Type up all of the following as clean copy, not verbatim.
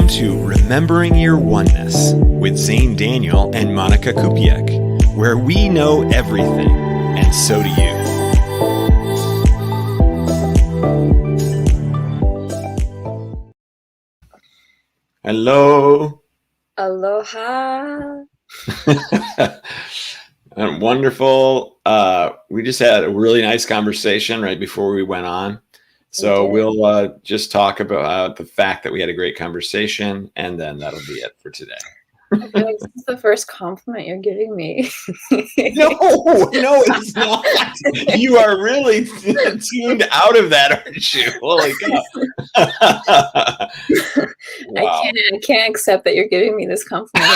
Welcome to Remembering Your Oneness with Zane Daniel and Monica Kupiec, where we know everything, and so do you. Hello. Aloha. Wonderful. We just had a really nice conversation right before we went on. So we'll just talk about the fact that we had a great conversation, and then that'll be it for today. I feel like this is the first compliment you're giving me. No, it's not. You are really tuned out of that, aren't you? Holy cow. Wow. I can't accept that you're giving me this compliment.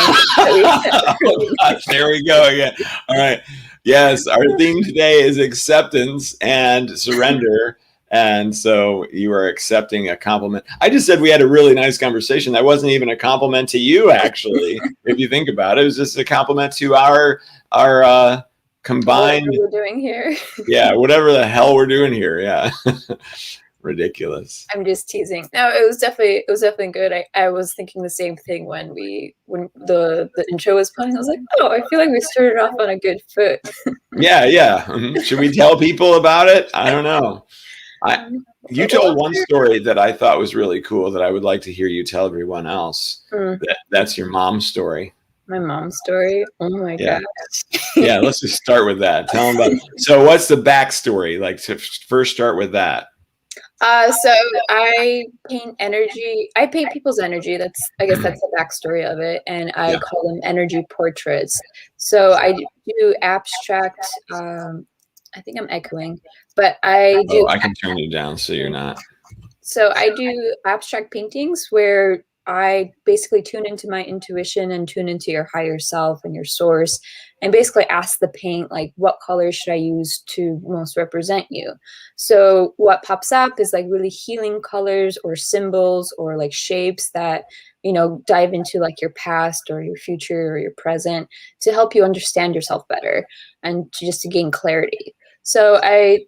There we go again. All right. Yes, our theme today is acceptance and surrender. And so you are accepting a compliment. I just said we had a really nice conversation. That wasn't even a compliment to you, actually. If you think about it, it was just a compliment to our combined. What we're doing here. Yeah, whatever the hell we're doing here. Yeah, ridiculous. I'm just teasing. No, it was definitely good. I was thinking the same thing when the intro was playing. I was like, oh, I feel like we started off on a good foot. Yeah. Should we tell people about it? I don't know. You told one story that I thought was really cool that I would like to hear you tell everyone else. That's your mom's story. My mom's story? Oh my gosh. Yeah, let's just start with that. Tell them about it. So what's the backstory? Like, to first start with that. So I paint energy. I paint people's energy. I guess that's the backstory of it. And I call them energy portraits. So I do abstract, I think I'm echoing, but I do. Oh, I can turn you down so you're not. So I do abstract paintings where I basically tune into my intuition and tune into your higher self and your source, and basically ask the paint, like, what colors should I use to most represent you? So what pops up is like really healing colors or symbols or like shapes that, dive into like your past or your future or your present to help you understand yourself better and to gain clarity. So I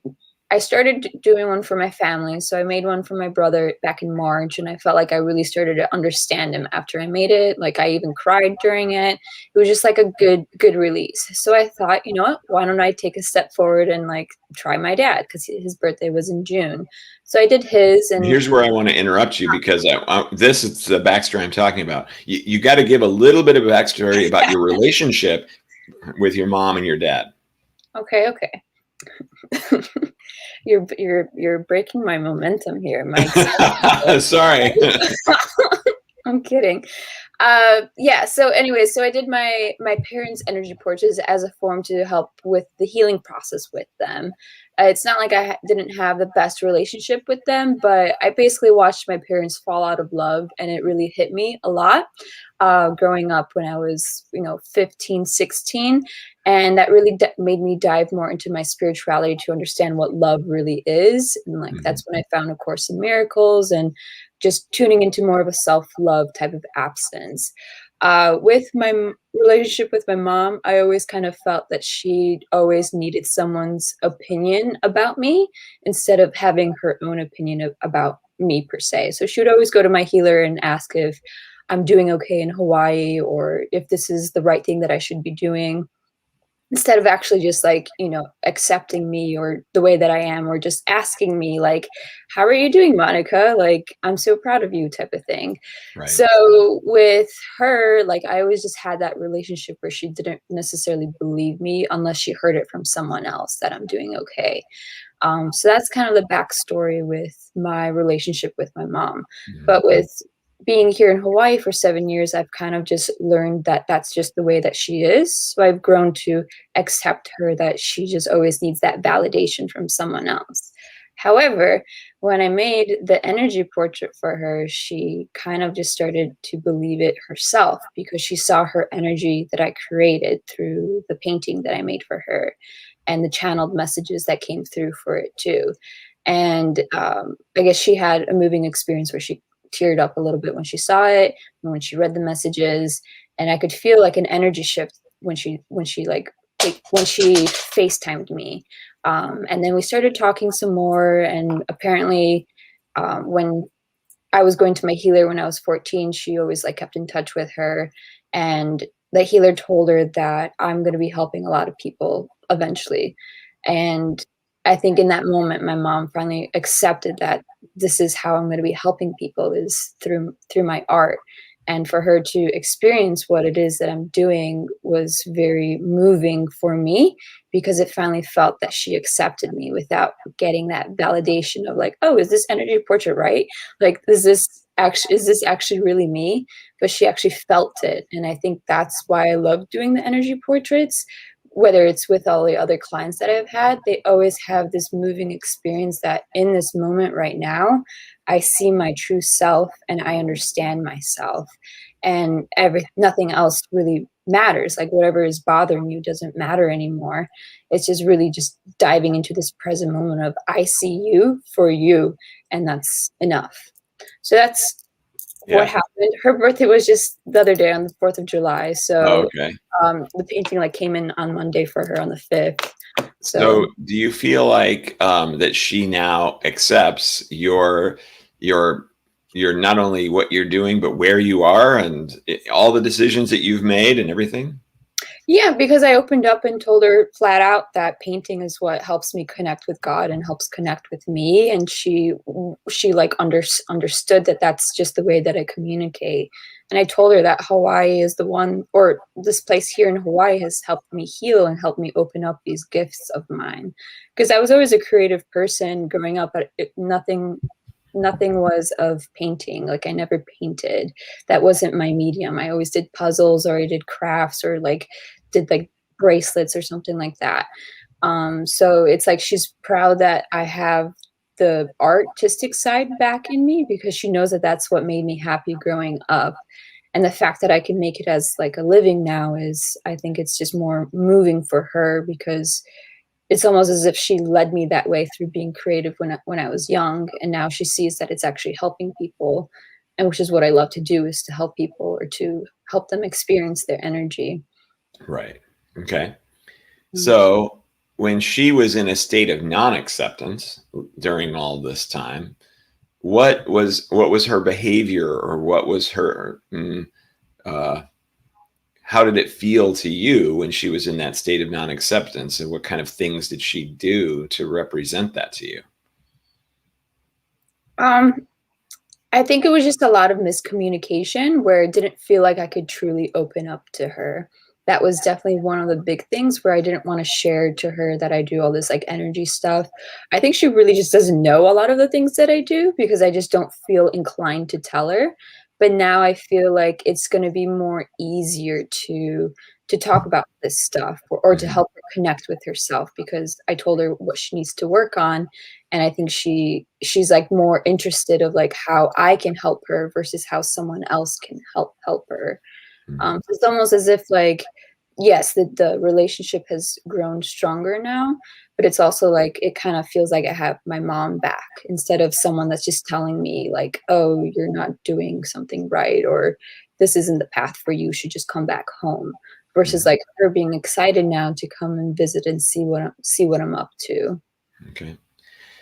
started doing one for my family. So I made one for my brother back in March, and I felt like I really started to understand him after I made it. Like, I even cried during it. It was just like a good release. So I thought, you know what, why don't I take a step forward and like try my dad, because his birthday was in June. So I did his. And here's where I want to interrupt you, because this is the backstory I'm talking about. You got to give a little bit of backstory about your relationship with your mom and your dad. Okay. You're breaking my momentum here, Mike. Sorry. I'm kidding. So anyway, so I did my parents' energy portraits as a form to help with the healing process with them. It's not like I didn't have the best relationship with them, but I basically watched my parents fall out of love, and it really hit me a lot growing up when I was, 15, 16. And that really made me dive more into my spirituality to understand what love really is. And like, that's when I found A Course in Miracles and just tuning into more of a self-love type of absence. With my relationship with my mom, I always kind of felt that she always needed someone's opinion about me instead of having her own opinion about me per se. So she would always go to my healer and ask if I'm doing okay in Hawaii, or if this is the right thing that I should be doing, instead of actually just like, accepting me or the way that I am, or just asking me like, how are you doing, Monica? Like, I'm so proud of you type of thing. Right. So with her, like, I always just had that relationship where she didn't necessarily believe me unless she heard it from someone else that I'm doing okay. So that's kind of the backstory with my relationship with my mom. But with being here in Hawaii for 7 years, I've kind of just learned that that's just the way that she is. So I've grown to accept her, that she just always needs that validation from someone else. However, when I made the energy portrait for her, she kind of just started to believe it herself, because she saw her energy that I created through the painting that I made for her, and the channeled messages that came through for it too. And I guess she had a moving experience where she teared up a little bit when she saw it and when she read the messages, and I could feel like an energy shift when she FaceTimed me, and then we started talking some more. And apparently when I was going to my healer when I was 14. She always like kept in touch with her, and the healer told her that I'm going to be helping a lot of people eventually. And I think in that moment, my mom finally accepted that this is how I'm going to be helping people, is through my art. And for her to experience what it is that I'm doing was very moving for me, because it finally felt that she accepted me without getting that validation of like, oh, is this energy portrait right? Like, is this actually really me? But she actually felt it. And I think that's why I love doing the energy portraits. Whether it's with all the other clients that I've had, they always have this moving experience that in this moment right now, I see my true self and I understand myself. And nothing else really matters. Like, whatever is bothering you doesn't matter anymore. It's just really just diving into this present moment of I see you for you, and that's enough. So that's what Yeah. happened. Her birthday was just the other day on the 4th of July. So Okay. the painting like came in on Monday for her on the 5th. So So do you feel like that she now accepts your not only what you're doing, but where you are and all the decisions that you've made and everything? yeah, because I opened up and told her flat out that painting is what helps me connect with God and helps connect with me, and she like understood that that's just the way that I communicate. And I told her that Hawaii is the one, or this place here in Hawaii has helped me heal and helped me open up these gifts of mine. Because I was always a creative person growing up, but nothing was of painting. Like, I never painted. That wasn't my medium. I always did puzzles, or I did crafts, or like did like bracelets or something like that. So it's like she's proud that I have the artistic side back in me, because she knows that that's what made me happy growing up. And the fact that I can make it as like a living now is, I think it's just more moving for her, because it's almost as if she led me that way through being creative when I was young, and now she sees that it's actually helping people, and which is what I love to do, is to help people or to help them experience their energy. Right. Okay. Mm. So when she was in a state of non-acceptance during all this time, what was her behavior, or what was her uh, how did it feel to you when she was in that state of non-acceptance, and what kind of things did she do to represent that to you? Um, I think it was just a lot of miscommunication where it didn't feel like I could truly open up to her. That was definitely one of the big things where I didn't want to share to her that I do all this like energy stuff. I think she really just doesn't know a lot of the things that I do, because I just don't feel inclined to tell her. But now I feel like it's going to be more easier to talk about this stuff, or to Mhm. help her connect with herself, because I told her what she needs to work on. And I think she's like more interested of like how I can help her versus how someone else can help her. Mhm. So it's almost as if like, yes, the relationship has grown stronger now, but it's also like it kind of feels like I have my mom back, instead of someone that's just telling me like, oh, you're not doing something right, or this isn't the path for you, you should just come back home. Versus Mhm. like her being excited now to come and visit and see what I'm up to. Okay.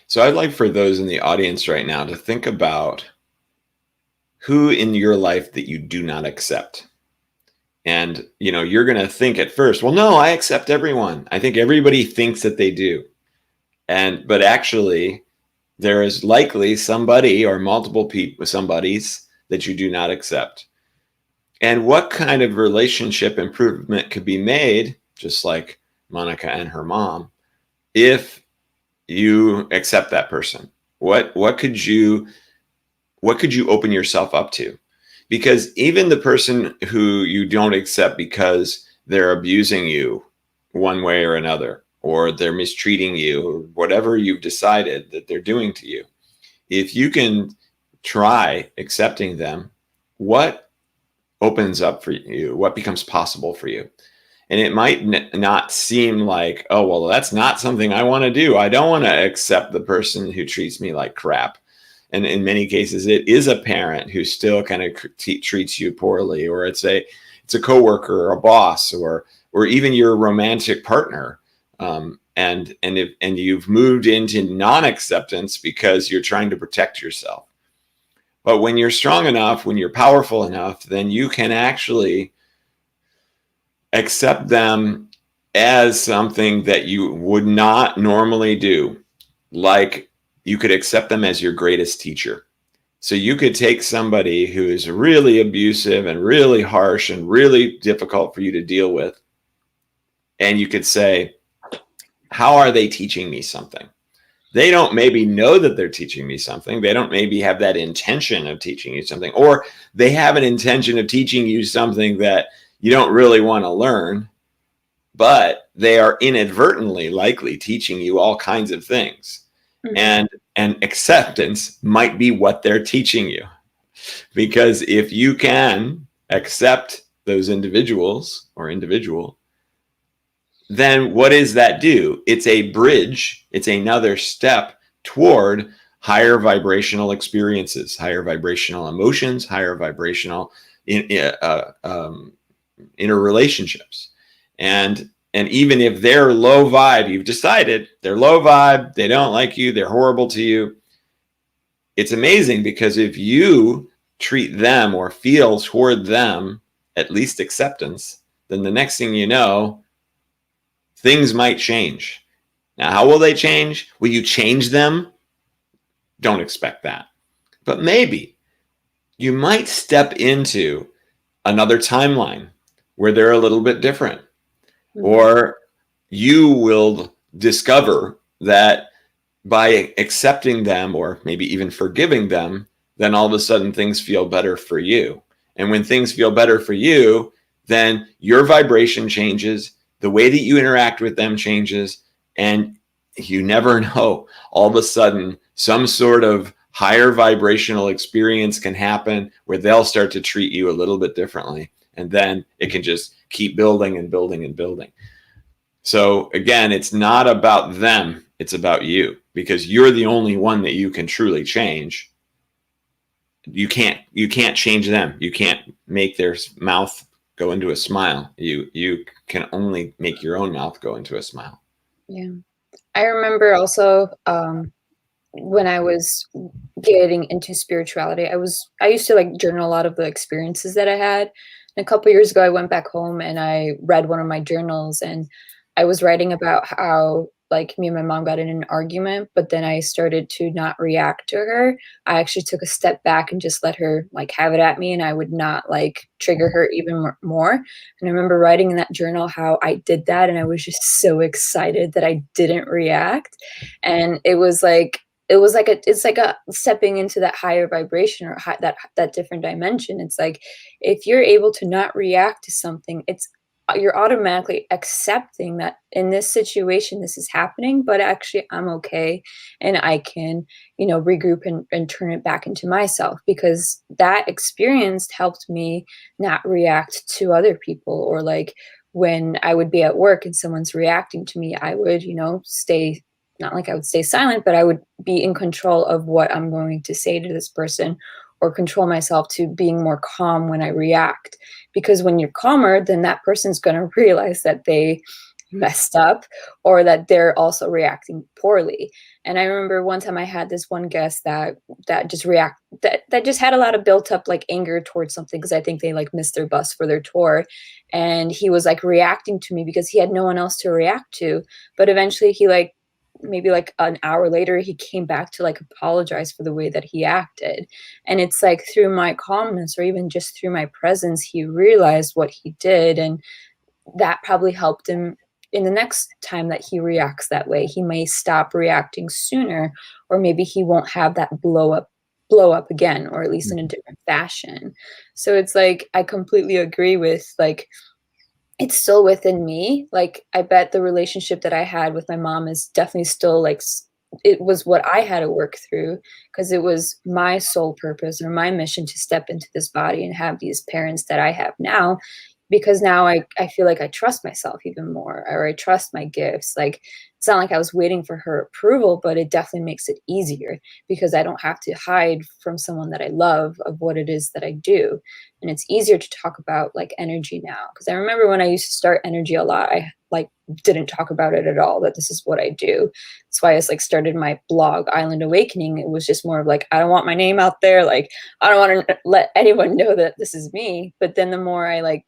So I'd like for those in the audience right now to think about who in your life that you do not accept. And you're going to think at first, well, no, I accept everyone. I think everybody thinks that they do. But actually there is likely somebody or multiple people, somebodies that you do not accept. And what kind of relationship improvement could be made, just like Monica and her mom, if you accept that person? What could you open yourself up to? Because even the person who you don't accept because they're abusing you one way or another, or they're mistreating you, or whatever you've decided that they're doing to you, if you can try accepting them, what opens up for you? What becomes possible for you? And it might not seem like, oh, well, that's not something I want to do. I don't want to accept the person who treats me like crap. And in many cases, it is a parent who still kind of treats you poorly, or it's a coworker or a boss, or even your romantic partner. And you've moved into non-acceptance because you're trying to protect yourself. But when you're strong enough, when you're powerful enough, then you can actually accept them as something that you would not normally do. Like you could accept them as your greatest teacher. So you could take somebody who is really abusive and really harsh and really difficult for you to deal with, and you could say, how are they teaching me something? They don't maybe know that they're teaching me something. They don't maybe have that intention of teaching you something, or they have an intention of teaching you something that you don't really want to learn, but they are inadvertently likely teaching you all kinds of things. And acceptance might be what they're teaching you. Because if you can accept those individuals or individual, then what does that do? It's a bridge. It's another step toward higher vibrational experiences, higher vibrational emotions, higher vibrational interrelationships. And even if they're low vibe, you've decided they're low vibe, they don't like you, they're horrible to you. It's amazing because if you treat them or feel toward them at least acceptance, then the next thing you know, things might change. Now, how will they change? Will you change them? Don't expect that. But maybe you might step into another timeline where they're a little bit different. Or you will discover that by accepting them or maybe even forgiving them, then all of a sudden things feel better for you. And when things feel better for you, then your vibration changes, the way that you interact with them changes, and you never know. All of a sudden, some sort of higher vibrational experience can happen where they'll start to treat you a little bit differently. And then it can just keep building and building and building. So again, it's not about them. It's about you, because you're the only one that you can truly change. You can't change them. You can't make their mouth go into a smile. You can only make your own mouth go into a smile. Yeah. I remember also when I was getting into spirituality, I used to like journal a lot of the experiences that I had. And a couple years ago, I went back home and I read one of my journals, and I was writing about how like me and my mom got in an argument, but then I started to not react to her. I actually took a step back and just let her like have it at me, and I would not like trigger her even more. And I remember writing in that journal how I did that, and I was just so excited that I didn't react. And it's like a stepping into that higher vibration, or that different dimension. It's like if you're able to not react to something, you're automatically accepting that in this situation this is happening, but actually I'm okay, and I can regroup and turn it back into myself, because that experience helped me not react to other people. Or like when I would be at work and someone's reacting to me, I would stay, not like I would stay silent, but I would be in control of what I'm going to say to this person, or control myself to being more calm when I react. Because when you're calmer, then that person's going to realize that they messed up, or that they're also reacting poorly. And I remember one time I had this one guest that just had a lot of built up like anger towards something, because I think they like missed their bus for their tour, and he was like reacting to me because he had no one else to react to. But eventually he like, maybe like an hour later, he came back to like apologize for the way that he acted. And it's like through my calmness, or even just through my presence, he realized what he did, and that probably helped him in the next time that he reacts that way. He may stop reacting sooner, or maybe he won't have that blow up again, or at least in a different fashion. So it's like I completely agree with like, it's still within me. Like, I bet the relationship that I had with my mom is definitely still like, it was what I had to work through, because it was my sole purpose or my mission to step into this body and have these parents that I have now. Because now I feel like I trust myself even more, or I trust my gifts. Like, it's not like I was waiting for her approval, but it definitely makes it easier, because I don't have to hide from someone that I love of what it is that I do. And it's easier to talk about like energy now. Because I remember when I used to start energy a lot, I like didn't talk about it at all, that this is what I do. That's why I like started my blog, Island Awakening. It was just more of like, I don't want my name out there. Like, I don't want to let anyone know that this is me. But then the more I like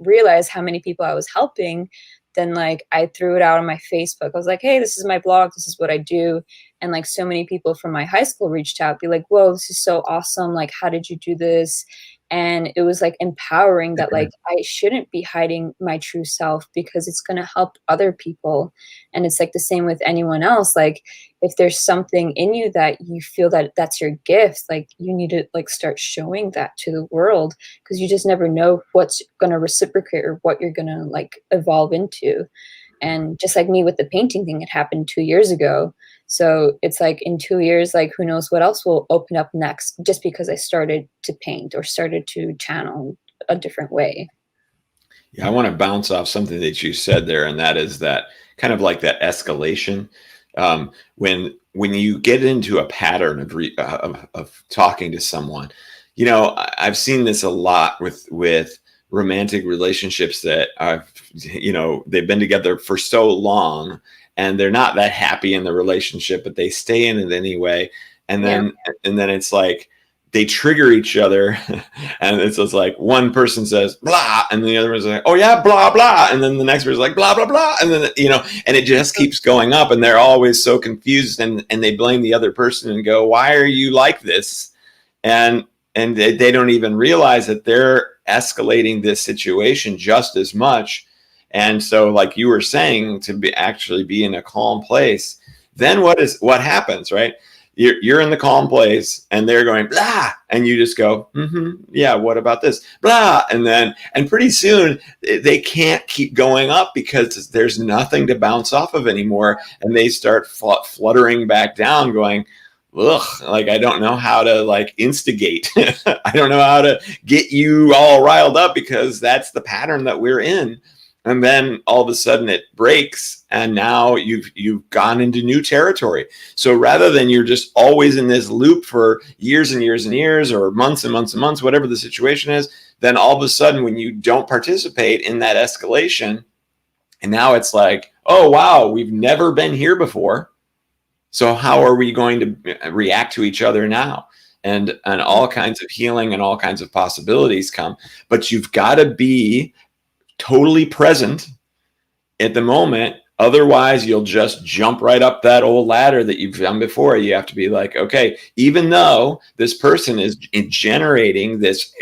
realized how many people I was helping, then like I threw it out on my Facebook. I was like, hey, this is my blog. This is what I do. And like so many people from my high school reached out, be like, whoa, this is so awesome. Like, how did you do this? And it was like empowering that like I shouldn't be hiding my true self, because it's going to help other people. And it's like the same with anyone else. Like if there's something in you that you feel that that's your gift, like you need to like start showing that to the world, because you just never know what's going to reciprocate or what you're going to like evolve into. And just like me with the painting thing, it happened 2 years ago. So it's like in 2 years, like who knows what else will open up next, just because I started to paint or started to channel a different way. Yeah, I want to bounce off something that you said there, and that is that kind of like that escalation. When you get into a pattern of talking to someone, you know, I've seen this a lot with romantic relationships that I've, you know, they've been together for so long and they're not that happy in the relationship, but they stay in it anyway. And then, and then it's like they trigger each other, and it's just like one person says blah, and the other person's like, oh yeah, blah blah, and then the next person's like blah blah blah, and then, you know, and it just keeps going up, and they're always so confused, and they blame the other person and go, why are you like this? And they don't even realize that they're escalating this situation just as much. And so, like you were saying, to be actually be in a calm place, then what happens, right? You're in the calm place, and they're going blah, and you just go, yeah, what about this, blah, and pretty soon they can't keep going up because there's nothing to bounce off of anymore, and they start fluttering back down, going, ugh, like I don't know how to like instigate. I don't know how to get you all riled up, because that's the pattern that we're in. And then all of a sudden it breaks, and now you've gone into new territory. So rather than you're just always in this loop for years and years and years, or months and months and months, whatever the situation is, then all of a sudden when you don't participate in that escalation, and now it's like, oh wow, we've never been here before. So how are we going to react to each other now? And all kinds of healing and all kinds of possibilities come. But you've got to be totally present at the moment. Otherwise, you'll just jump right up that old ladder that you've done before. You have to be like, okay, even though this person is generating this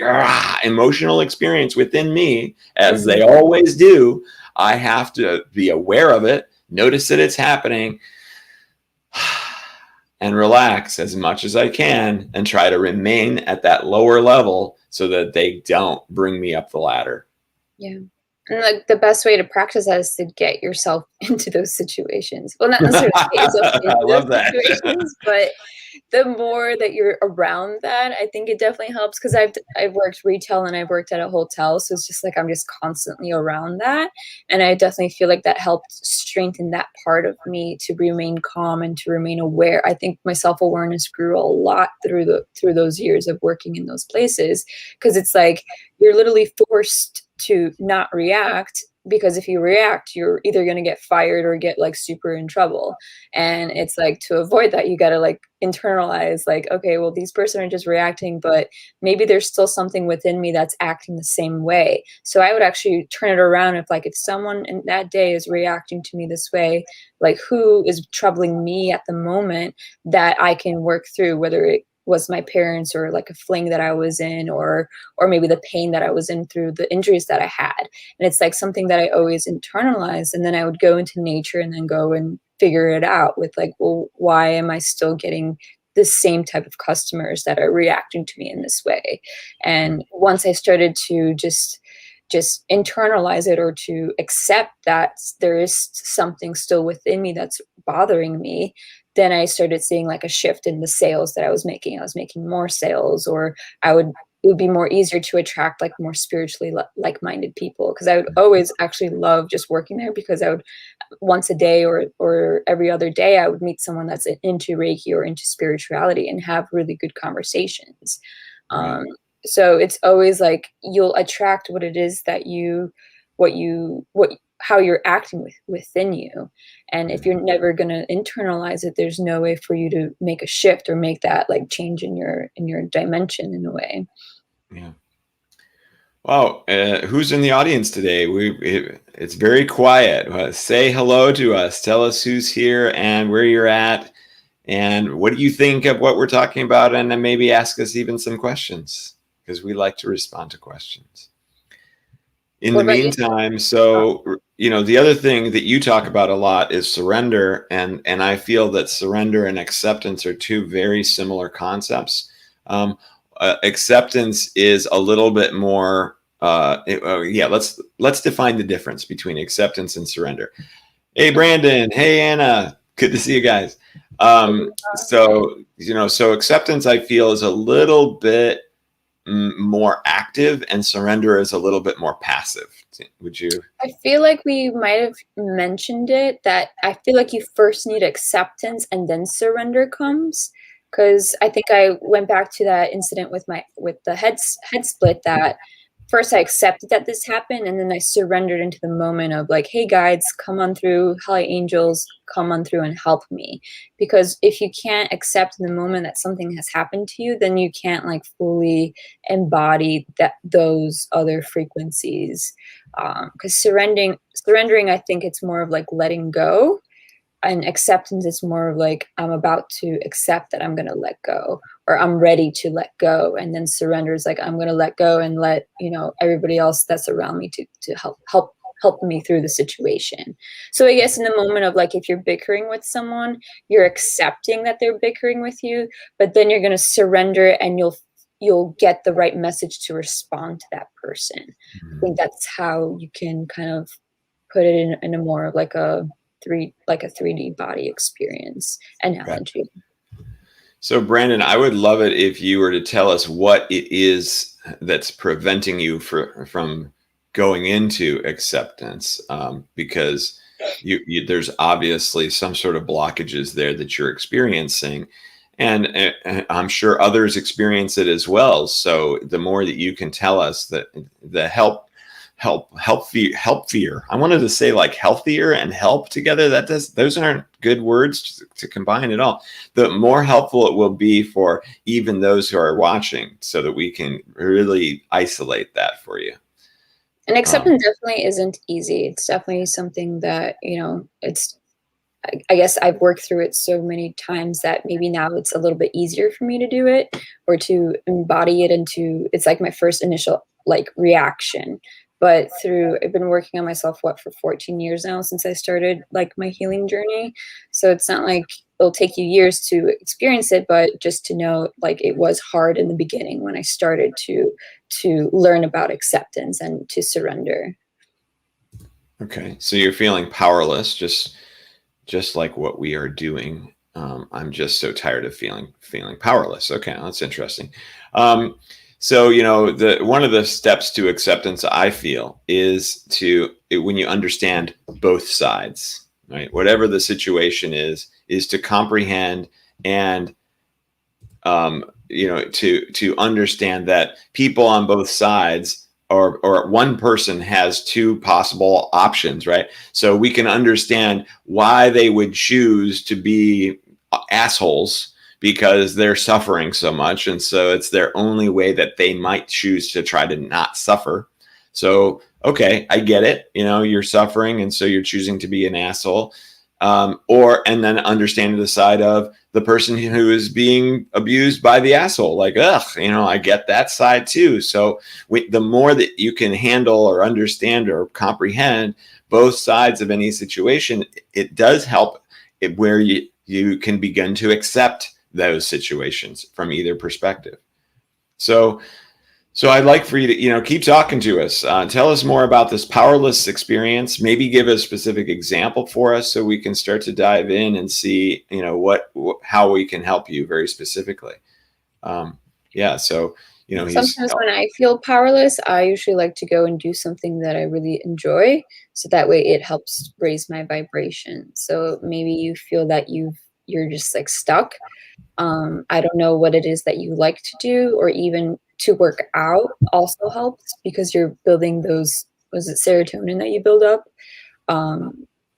emotional experience within me, as they always do, I have to be aware of it, notice that it's happening, and relax as much as I can, and try to remain at that lower level so that they don't bring me up the ladder. Yeah. And like the best way to practice that is to get yourself into those situations. Well, not necessarily get yourself into I love those that. situations, but the more that you're around that, I think it definitely helps, because I've worked retail and I've worked at a hotel, so it's just like I'm just constantly around that, and I definitely feel like that helped strengthen that part of me to remain calm and to remain aware. I think my self-awareness grew a lot through those years of working in those places, because it's like you're literally forced to not react, because if you react, you're either going to get fired or get like super in trouble. And it's like, to avoid that, you got to like internalize like, okay, well, these person are just reacting, but maybe there's still something within me that's acting the same way. So I would actually turn it around. If someone in that day is reacting to me this way, like who is troubling me at the moment that I can work through, whether it was my parents or like a fling that I was in, or maybe the pain that I was in through the injuries that I had. And it's like something that I always internalized, and then I would go into nature and then go and figure it out with like, well, why am I still getting the same type of customers that are reacting to me in this way? And once I started to just internalize it, or to accept that there is something still within me that's bothering me, then I started seeing like a shift in the sales that I was making. I was making more sales, or it would be more easier to attract like more spiritually like-minded people, because I would always actually love just working there, because I would once a day or every other day, I would meet someone that's into Reiki or into spirituality and have really good conversations. So it's always like you'll attract what it is that what how you're acting within you. And if you're never going to internalize it, there's no way for you to make a shift or make that like change in your dimension in a way. Yeah. Wow. Who's in the audience today? It's very quiet. Say hello to us. Tell us who's here and where you're at, and what do you think of what we're talking about, and then maybe ask us even some questions, because we like to respond to questions. In the meantime, so the other thing that you talk about a lot is surrender, and I feel that surrender and acceptance are two very similar concepts. Acceptance is a little bit more. Let's define the difference between acceptance and surrender. Hey, Brandon. Hey, Anna. Good to see you guys. So acceptance, I feel, is a little bit more active, and surrender is a little bit more passive. Would you? I feel like we might have mentioned it, that I feel like you first need acceptance and then surrender comes. Because I think I went back to that incident with the head split, that first I accepted that this happened, and then I surrendered into the moment of like, hey guides, come on through, hi angels, come on through and help me. Because if you can't accept in the moment that something has happened to you, then you can't like fully embody those other frequencies. Because surrendering, I think it's more of like letting go. And acceptance is more of like, I'm about to accept that I'm going to let go, or I'm ready to let go. And then surrender is like, I'm going to let go and let, everybody else that's around me to help me through the situation. So I guess in the moment of like, if you're bickering with someone, you're accepting that they're bickering with you, but then you're going to surrender, and you'll get the right message to respond to that person. I think that's how you can kind of put it in a more of like a 3D body experience analogy. So Brandon, I would love it if you were to tell us what it is that's preventing you from going into acceptance, because there's obviously some sort of blockages there that you're experiencing, and I'm sure others experience it as well. So the more that you can tell us, that the help fear. I wanted to say like healthier and help together. Those aren't good words to combine at all. The more helpful it will be for even those who are watching, so that we can really isolate that for you. And acceptance definitely isn't easy. It's definitely something that, I guess I've worked through it so many times that maybe now it's a little bit easier for me to do it, or to embody it into, it's like my first initial like reaction. But I've been working on myself, for 14 years now, since I started like my healing journey. So it's not like it'll take you years to experience it, but just to know, like, it was hard in the beginning when I started to learn about acceptance and to surrender. Okay. So you're feeling powerless, just like what we are doing. I'm just so tired of feeling powerless. Okay. That's interesting. So, one of the steps to acceptance, I feel, is when you understand both sides, right? Whatever the situation is to comprehend and, to understand that people on both sides, or one person has two possible options, right? So we can understand why they would choose to be assholes, because they're suffering so much. And so it's their only way that they might choose to try to not suffer. So, okay, I get it. You're suffering, and so you're choosing to be an asshole. And then understanding the side of the person who is being abused by the asshole. Like, I get that side too. So the more that you can handle or understand or comprehend both sides of any situation, it does help where you can begin to accept those situations from either perspective. So I'd like for you to, keep talking to us. Tell us more about this powerless experience. Maybe give a specific example for us, so we can start to dive in and see, how we can help you very specifically. So, sometimes when I feel powerless, I usually like to go and do something that I really enjoy. So that way it helps raise my vibration. So maybe you feel that you're just like stuck. I don't know what it is that you like to do, or even to work out also helps, because you're building those, was it serotonin that you build up?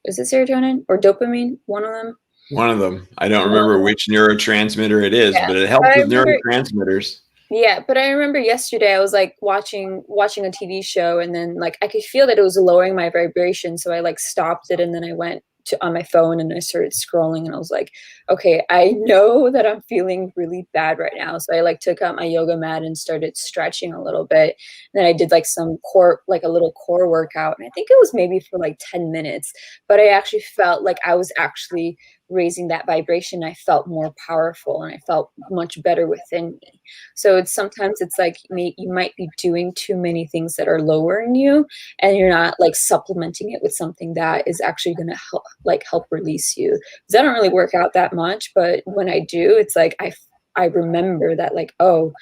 is it serotonin or dopamine? One of them. One of them. I don't One of remember them. which neurotransmitter it is, Yeah. but it But helps I with remember, neurotransmitters. yeah, but I remember yesterday I was like watching a TV show, and then like I could feel that it was lowering my vibration, so I like stopped it, and then I went to on my phone and I started scrolling, and I was like, okay, I know that I'm feeling really bad right now. So I like took out my yoga mat and started stretching a little bit. Then I did like some core, like a little core workout, and I think it was maybe for like 10 minutes, but I actually felt like I was actually raising that vibration. I felt more powerful and I felt much better within me. So it's sometimes it's like you might be doing too many things that are lowering you, and you're not like supplementing it with something that is actually going to help release you. Because I don't really work out that much, but when I do, it's like I remember that like, oh,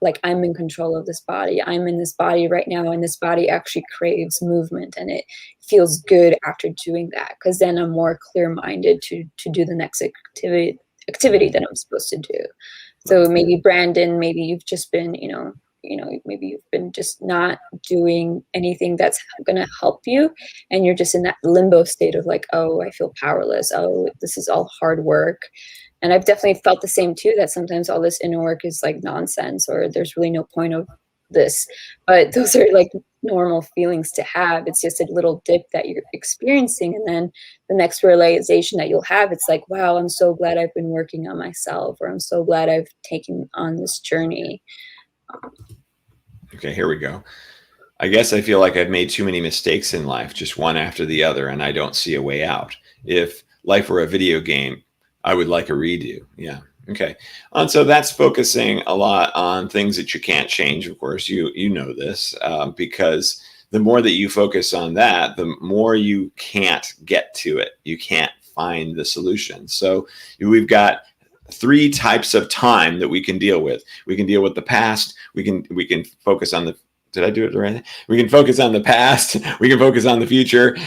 like I'm in control of this body. I'm in this body right now, and this body actually craves movement, and it feels good after doing that, because then I'm more clear-minded to do the next activity that I'm supposed to do. So maybe Brandon, maybe you've just been, maybe you've been just not doing anything that's going to help you. And you're just in that limbo state of like, oh, I feel powerless. Oh, this is all hard work. And I've definitely felt the same too, that sometimes all this inner work is like nonsense, or there's really no point of this. But those are like normal feelings to have. It's just a little dip that you're experiencing. And then the next realization that you'll have, it's like, wow, I'm so glad I've been working on myself, or I'm so glad I've taken on this journey. Okay, here we go. I guess I feel like I've made too many mistakes in life, just one after the other, and I don't see a way out. If life were a video game, I would like a redo. Yeah. Okay. And so that's focusing a lot on things that you can't change. Of course, you know this, because the more that you focus on that, the more you can't get to it. You can't find the solution. So we've got three types of time that we can deal with. We can deal with the past. We can focus on the, did I do it right? We can focus on the past, we can focus on the future,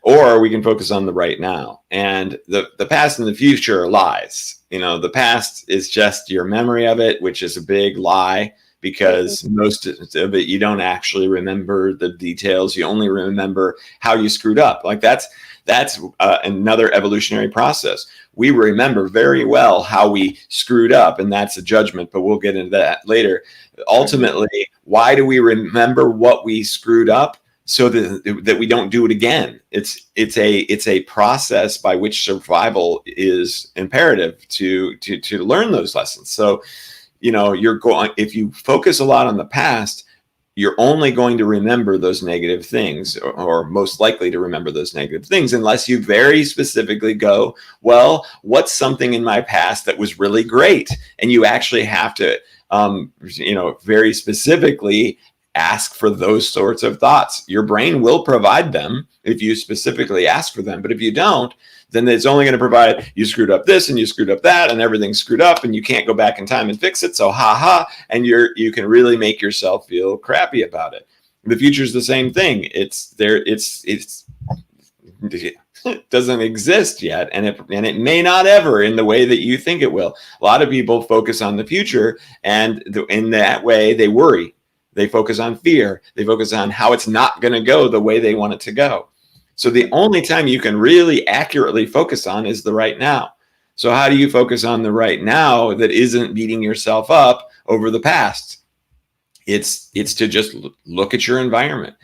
or we can focus on the right now. And the past and the future are lies. The past is just your memory of it, which is a big lie, because most of it, you don't actually remember the details. You only remember how you screwed up. Like that's another evolutionary process. We remember very well how we screwed up, and that's a judgment, but we'll get into that later. Ultimately, why do we remember what we screwed up? So that we don't do it again. It's a process by which survival is imperative to learn those lessons. So, if you focus a lot on the past, you're only going to remember those negative things, or most likely to remember those negative things, unless you very specifically go, well, what's something in my past that was really great? And you actually have to, very specifically ask for those sorts of thoughts. Your brain will provide them if you specifically ask for them. But if you don't, then it's only going to provide, you screwed up this and you screwed up that and everything's screwed up and you can't go back in time and fix it. So and you can really make yourself feel crappy about it. The future is the same thing. It doesn't exist yet, and it may not ever in the way that you think it will. A lot of people focus on the future, and in that way they worry. They focus on fear. They focus on how it's not going to go the way they want it to go. So the only time you can really accurately focus on is the right now. So how do you focus on the right now that isn't beating yourself up over the past? It's to just look at your environment,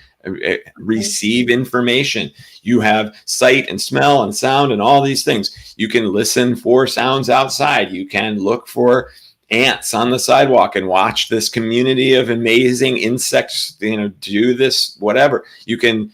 receive information. You have sight and smell and sound and all these things. You can listen for sounds outside. You can look for ants on the sidewalk and watch this community of amazing insects, do this, whatever. You can,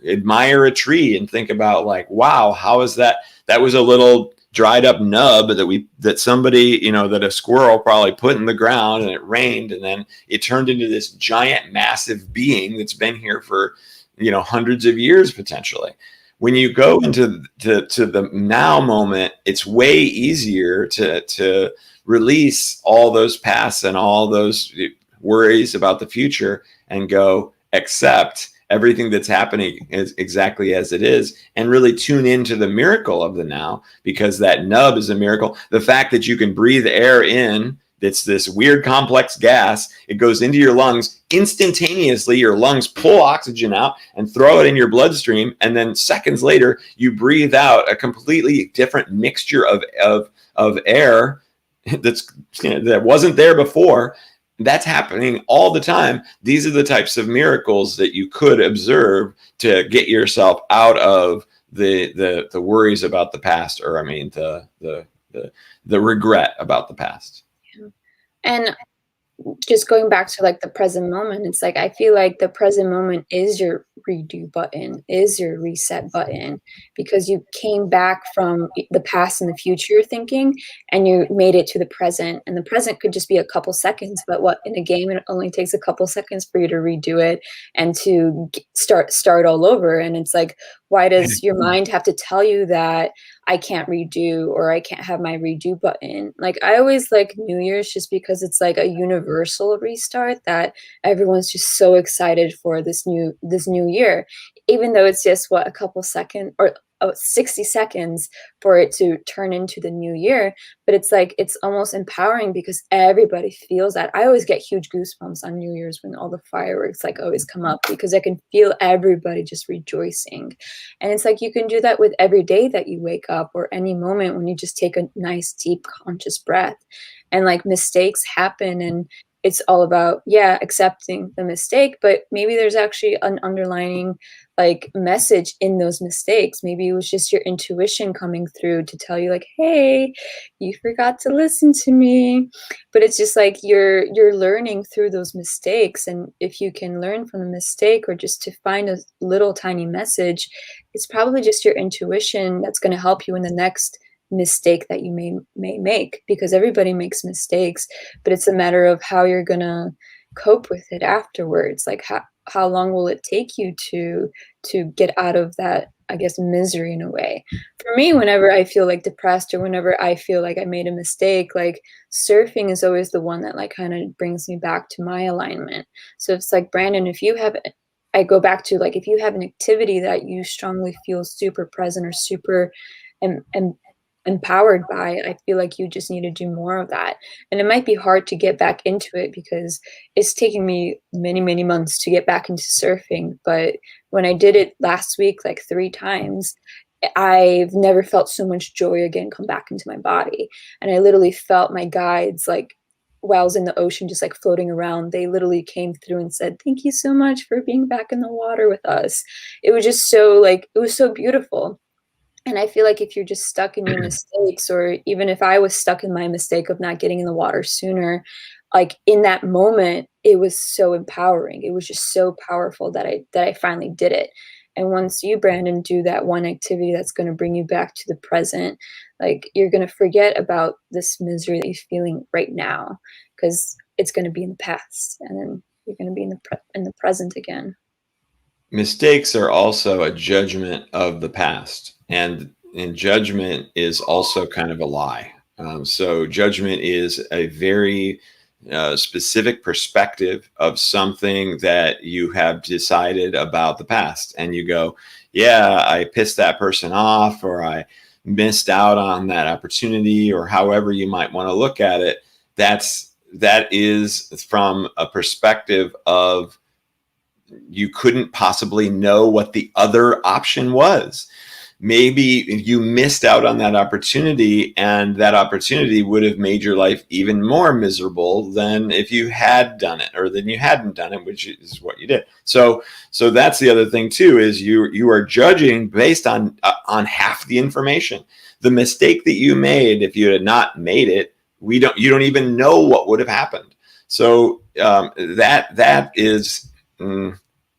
admire a tree and think about like, wow, how is that? That was a little dried up nub that somebody, that a squirrel probably put in the ground, and it rained, and then it turned into this giant, massive being that's been here for, hundreds of years potentially. When you go into the now moment, it's way easier to release all those pasts and all those worries about the future and go accept everything that's happening is exactly as it is, and really tune into the miracle of the now, because that nub is a miracle. The fact that you can breathe air in It's this weird complex gas. It goes into your lungs instantaneously. Your lungs pull oxygen out and throw it in your bloodstream. And then seconds later, you breathe out a completely different mixture of air that wasn't there before. That's happening all the time. These are the types of miracles that you could observe to get yourself out of the worries about the past, or I mean the regret about the past. Yeah. And just going back to like the present moment, it's like I feel like the present moment is your redo button, is your reset button, because you came back from the past and the future thinking, and you made it to the present. And the present could just be a couple seconds, but what in a game it only takes a couple seconds for you to redo it and to start all over. And it's like, why does your mind have to tell you that I can't redo, or I can't have my redo button? Like I always like New Year's just because it's like a universal restart that everyone's just so excited for this new year, even though it's just what, a couple seconds or 60 seconds for it to turn into the new year. But it's like, it's almost empowering because everybody feels that. I always get huge goosebumps on New Year's when all the fireworks like always come up, because I can feel everybody just rejoicing. And it's like, you can do that with every day that you wake up, or any moment when you just take a nice deep conscious breath. And like mistakes happen, and it's all about, yeah, accepting the mistake, but maybe there's actually an underlying like message in those mistakes. Maybe it was just your intuition coming through to tell you like, hey, you forgot to listen to me. But it's just like you're learning through those mistakes. And if you can learn from the mistake, or just to find a little tiny message, it's probably just your intuition that's going to help you in the next mistake that you may make, because everybody makes mistakes, but it's a matter of how you're gonna cope with it afterwards. Like how long will it take you to get out of that, I guess, misery in a way. For me, whenever I feel like depressed, or whenever I feel like I made a mistake, like surfing is always the one that like kind of brings me back to my alignment. So it's like, Brandon, if you have, I go back to like, if you have an activity that you strongly feel super present or super and empowered by, I feel like you just need to do more of that. And it might be hard to get back into it, because it's taking me many months to get back into surfing. But when I did it last week, like 3 times, I've never felt so much joy again come back into my body. And I literally felt my guides, like while I was in the ocean, just like floating around, they literally came through and said, thank you so much for being back in the water with us. It was just so like, it was so beautiful. And I feel like if you're just stuck in your mistakes, or even if I was stuck in my mistake of not getting in the water sooner, like in that moment, it was so empowering. It was just so powerful that I finally did it. And once you, Brandon, do that one activity that's going to bring you back to the present, like you're going to forget about this misery that you're feeling right now, because it's going to be in the past, and then you're going to be in the present again. Mistakes are also a judgment of the past, and judgment is also kind of a lie. So judgment is a very specific perspective of something that you have decided about the past, and you go, yeah, I pissed that person off, or I missed out on that opportunity, or however you might want to look at it. That is from a perspective of, you couldn't possibly know what the other option was. Maybe you missed out on that opportunity, and that opportunity would have made your life even more miserable than if you had done it, or than you hadn't done it, which is what you did. So that's the other thing too, is you are judging based on half the information. The mistake that you made, if you had not made it, you don't even know what would have happened. So that is.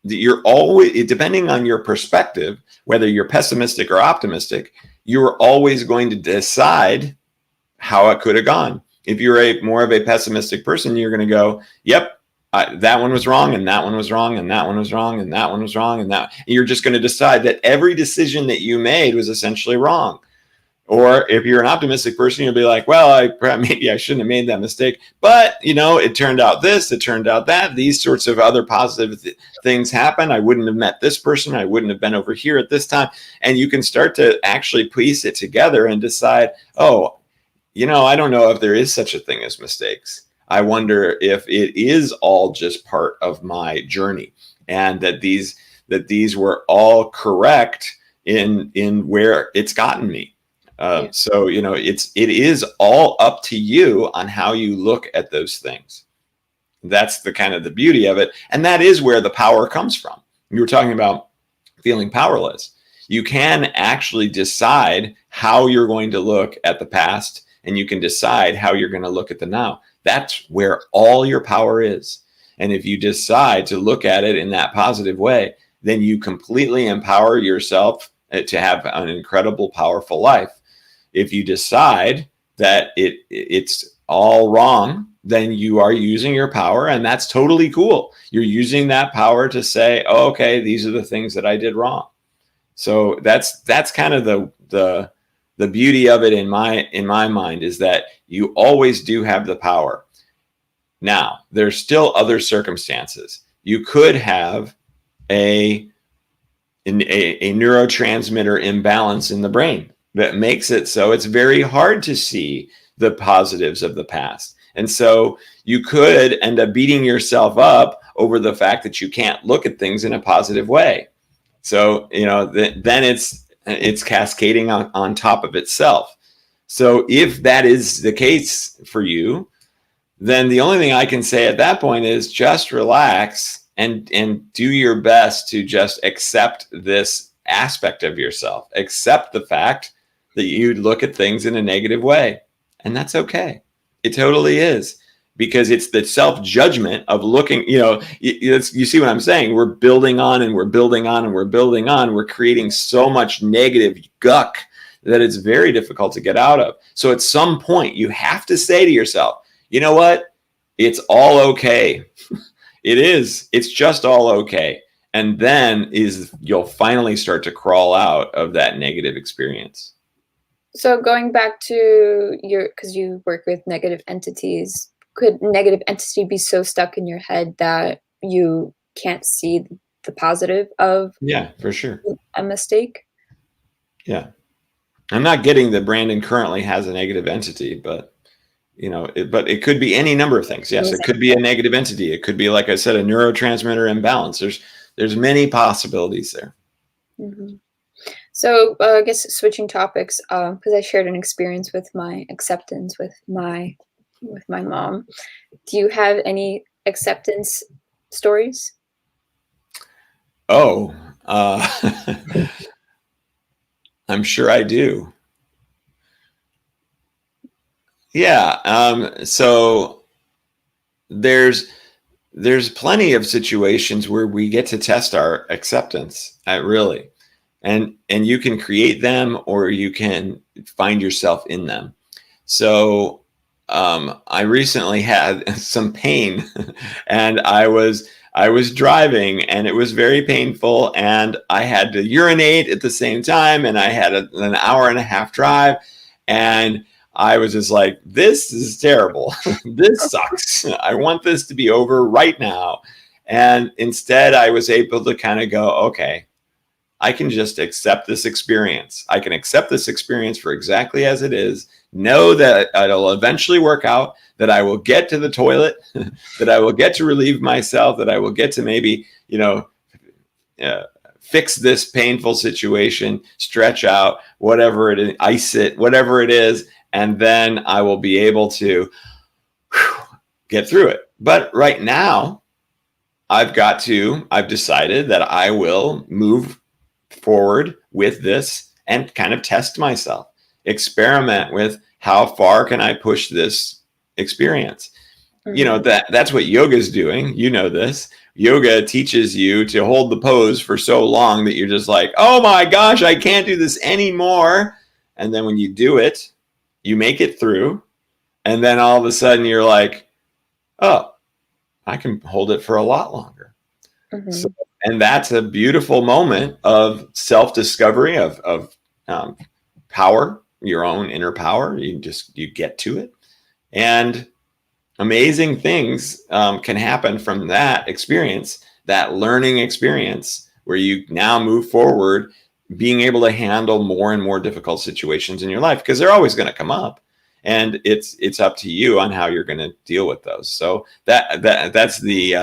You're always, depending on your perspective, whether you're pessimistic or optimistic, you're always going to decide how it could have gone. If you're more of a pessimistic person, you're going to go, yep, that one was wrong, and that one was wrong, and that one was wrong, and that one was wrong, and you're just going to decide that every decision that you made was essentially wrong. Or if you're an optimistic person, you'll be like, well, maybe I shouldn't have made that mistake, but it turned out this, it turned out that, these sorts of other positive things happen. I wouldn't have met this person. I wouldn't have been over here at this time. And you can start to actually piece it together and decide, oh, I don't know if there is such a thing as mistakes. I wonder if it is all just part of my journey, and that these were all correct in where it's gotten me. Yeah. So it is all up to you on how you look at those things. That's the kind of the beauty of it, and that is where the power comes from. You were talking about feeling powerless. You can actually decide how you're going to look at the past, and you can decide how you're going to look at the now. That's where all your power is. And if you decide to look at it in that positive way, then you completely empower yourself to have an incredible, powerful life. If you decide that it's all wrong, then you are using your power, and that's totally cool. You're using that power to say, oh, okay, these are the things that I did wrong. So that's kind of the beauty of it in my mind, is that you always do have the power. Now, there's still other circumstances. You could have a neurotransmitter imbalance in the brain that makes it so it's very hard to see the positives of the past. And so you could end up beating yourself up over the fact that you can't look at things in a positive way. So, then it's cascading on top of itself. So if that is the case for you, then the only thing I can say at that point is just relax and do your best to just accept this aspect of yourself. Accept the fact that you look at things in a negative way. And that's okay. It totally is. Because it's the self-judgment of looking, you see what I'm saying? We're building on and we're building on and we're building on. We're creating so much negative guck that it's very difficult to get out of. So at some point, you have to say to yourself, you know what? It's all okay. It is. It's just all okay. And then you'll finally start to crawl out of that negative experience. So going back to because you work with negative entities, could negative entity be so stuck in your head that you can't see the positive of for sure a mistake? Yeah. I'm not getting that Brandon currently has a negative entity, but but it could be any number of things. Yes, it could be a negative entity. It could be, like I said, a neurotransmitter imbalance. There's many possibilities there. Mm-hmm. So I guess switching topics, because I shared an experience with my acceptance with my mom. Do you have any acceptance stories? Oh, I'm sure I do. Yeah. So there's plenty of situations where we get to test our acceptance, really, and you can create them or you can find yourself in them. So I recently had some pain, and I was driving, and it was very painful, and I had to urinate at the same time, and I had an hour and a half drive, and I was just like, this is terrible. This sucks. I want this to be over right now. And instead, I was able to kind of go, okay, I can just accept this experience. I can accept this experience for exactly as it is, know that it'll eventually work out, that I will get to the toilet, that I will get to relieve myself, that I will get to maybe, fix this painful situation, stretch out, whatever it is, ice it, whatever it is, and then I will be able to get through it. But right now, I've decided that I will move forward with this and kind of test myself, experiment with how far can I push this experience. Mm-hmm. That's what yoga is doing. This. Yoga teaches you to hold the pose for so long that you're just like, oh my gosh, I can't do this anymore. And then when you do it, you make it through. And then all of a sudden you're like, oh, I can hold it for a lot longer. Mm-hmm. So, and that's a beautiful moment of self-discovery, of power, your own inner power. You get to it. And amazing things can happen from that experience, that learning experience, where you now move forward, being able to handle more and more difficult situations in your life, because they're always going to come up. and it's up to you on how you're going to deal with those. So that's the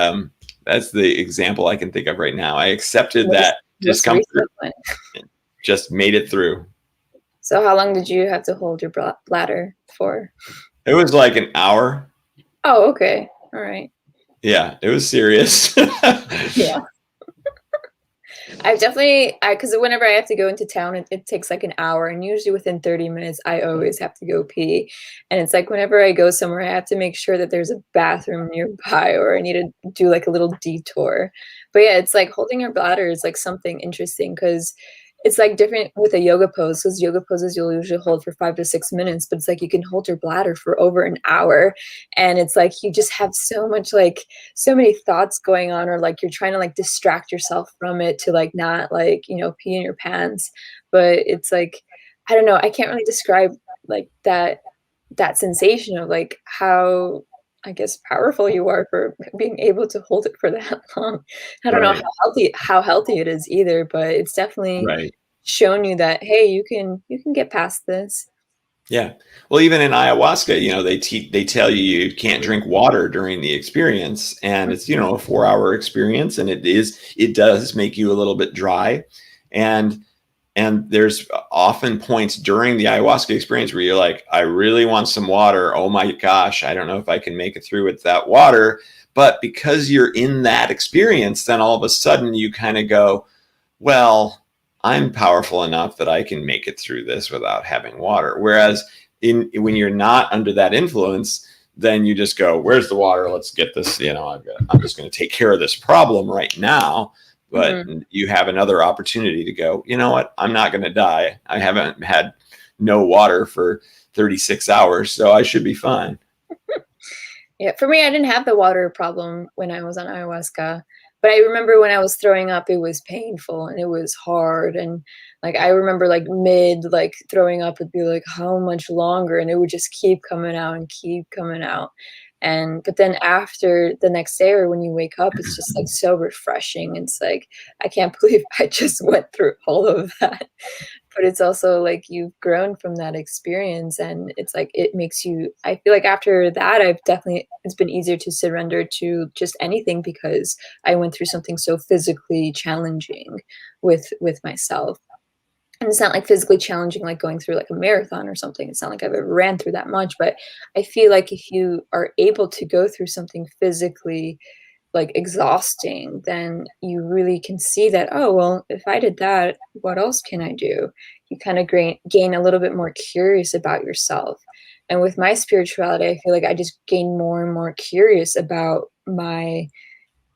example I can think of right now. I accepted that discomfort, just made it through. So how long did you have to hold your bladder for? It was like an hour. Oh, okay. All right. Yeah, it was serious. Yeah. I've definitely, because whenever I have to go into town, it takes like an hour, and usually within 30 minutes, I always have to go pee. And it's like whenever I go somewhere, I have to make sure that there's a bathroom nearby, or I need to do like a little detour. But yeah, it's like holding your bladder is like something interesting, because it's like different with a yoga pose, because yoga poses you'll usually hold for 5 to 6 minutes, but it's like you can hold your bladder for over an hour. And it's like you just have so much, like so many thoughts going on, or like you're trying to like distract yourself from it to like not like, pee in your pants. But it's like, I don't know, I can't really describe like that sensation of like how, I guess, powerful you are for being able to hold it for that long. I don't know how healthy it is either, but it's definitely shown you that, hey, you can get past this. Yeah. Well, even in ayahuasca, they tell you you can't drink water during the experience, and it's, a 4-hour experience, and it does make you a little bit dry. And there's often points during the ayahuasca experience where you're like, I really want some water. Oh my gosh, I don't know if I can make it through with that water. But because you're in that experience, then all of a sudden you kind of go, well, I'm powerful enough that I can make it through this without having water. Whereas when you're not under that influence, then you just go, where's the water? Let's get this, I'm just going to take care of this problem right now. But you have another opportunity to go, you know what? I'm not going to die. I haven't had no water for 36 hours, so I should be fine. Yeah, for me, I didn't have the water problem when I was on ayahuasca. But I remember when I was throwing up, it was painful and it was hard. And like, I remember like like throwing up would be like, how much longer? And it would just keep coming out and keep coming out. But then after the next day, or when you wake up, it's just like so refreshing. It's like, I can't believe I just went through all of that. But it's also like you've grown from that experience, and it's like it makes you, I feel like after that, it's been easier to surrender to just anything, because I went through something so physically challenging with myself. And it's not like physically challenging, like going through like a marathon or something. It's not like I've ever ran through that much, but I feel like if you are able to go through something physically like exhausting, then you really can see that, oh, well, if I did that, what else can I do? You kind of gain a little bit more curious about yourself. And with my spirituality, I feel like I just gain more and more curious about my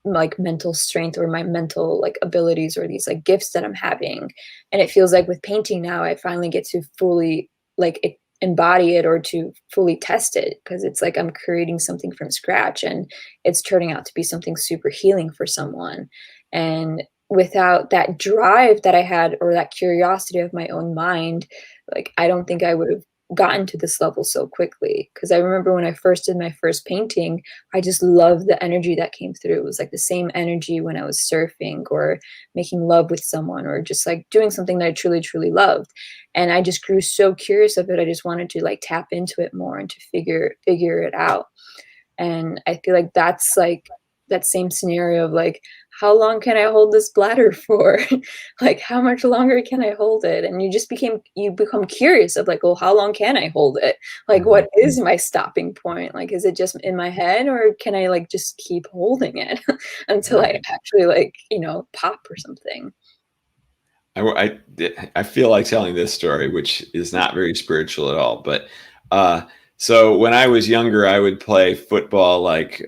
like mental strength, or my mental like abilities, or these like gifts that I'm having. And it feels like with painting now, I finally get to fully like embody it, or to fully test it, because it's like I'm creating something from scratch, and it's turning out to be something super healing for someone. And without that drive that I had, or that curiosity of my own mind, like I don't think I would have gotten to this level so quickly. Because I remember when I first did my first painting, I just loved the energy that came through. It was like the same energy when I was surfing, or making love with someone, or just like doing something that I truly, truly loved. And I just grew so curious of it. I just wanted to like tap into it more, and to figure it out. And I feel like that's like that same scenario of like, how long can I hold this bladder for? Like, how much longer can I hold it? And you become curious of like, well, how long can I hold it? Like, what is my stopping point? Like, is it just in my head, or can I like just keep holding it until I actually like, pop or something? I feel like telling this story, which is not very spiritual at all, but so when I was younger, I would play football like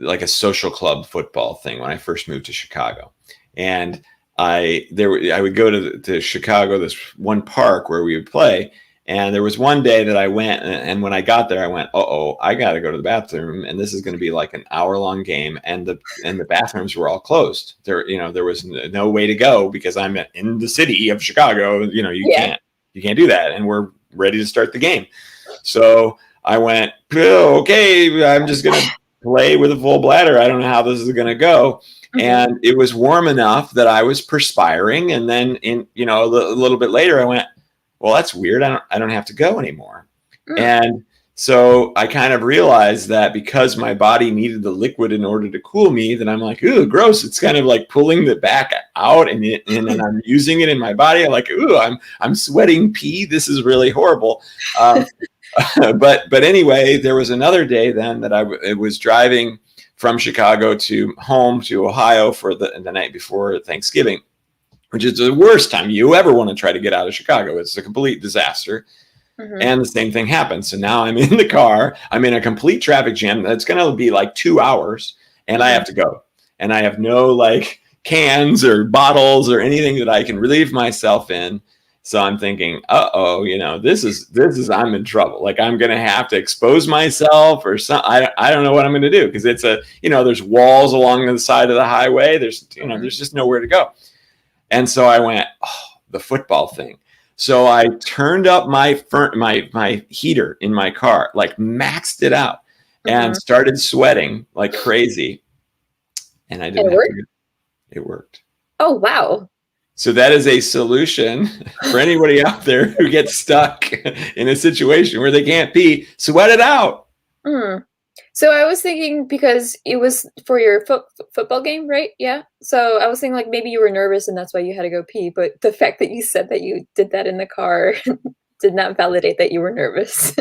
like a social club football thing when I first moved to Chicago. And I would go to Chicago, this one park where we would play. And there was one day that I went, and when I got there, I went, I got to go to the bathroom, and this is going to be like an hour-long game, and the bathrooms were all closed. There was no way to go, because I'm in the city of Chicago. You can't do that, and we're ready to start the game. So I went, okay, I'm just going to play with a full bladder. I don't know how this is going to go. And it was warm enough that I was perspiring. And then a little bit later, I went, well, that's weird. I don't have to go anymore. Mm. And so I kind of realized that because my body needed the liquid in order to cool me, that I'm like, ooh, gross. It's kind of like pulling the back out, and then I'm using it in my body. I'm like, ooh, I'm sweating pee. This is really horrible. But anyway, there was another day then that I was driving from Chicago to home to Ohio for the night before Thanksgiving, which is the worst time you ever want to try to get out of Chicago. It's a complete disaster. Mm-hmm. And the same thing happened. So now I'm in the car. I'm in a complete traffic jam. That's going to be like 2 hours, and I have to go. And I have no like cans or bottles or anything that I can relieve myself in. So I'm thinking, this is I'm in trouble. Like I'm going to have to expose myself or something. I don't know what I'm going to do, because it's there's walls along the side of the highway. There's just nowhere to go. And so I went, the football thing. So I turned up my heater in my car, like maxed it out, and started sweating like crazy. And I didn't have to. It worked. Oh, wow. So that is a solution for anybody out there who gets stuck in a situation where they can't pee. Sweat it out. Mm. So I was thinking, because it was for your football game, right? Yeah. So I was thinking like maybe you were nervous and that's why you had to go pee. But the fact that you said that you did that in the car did not validate that you were nervous.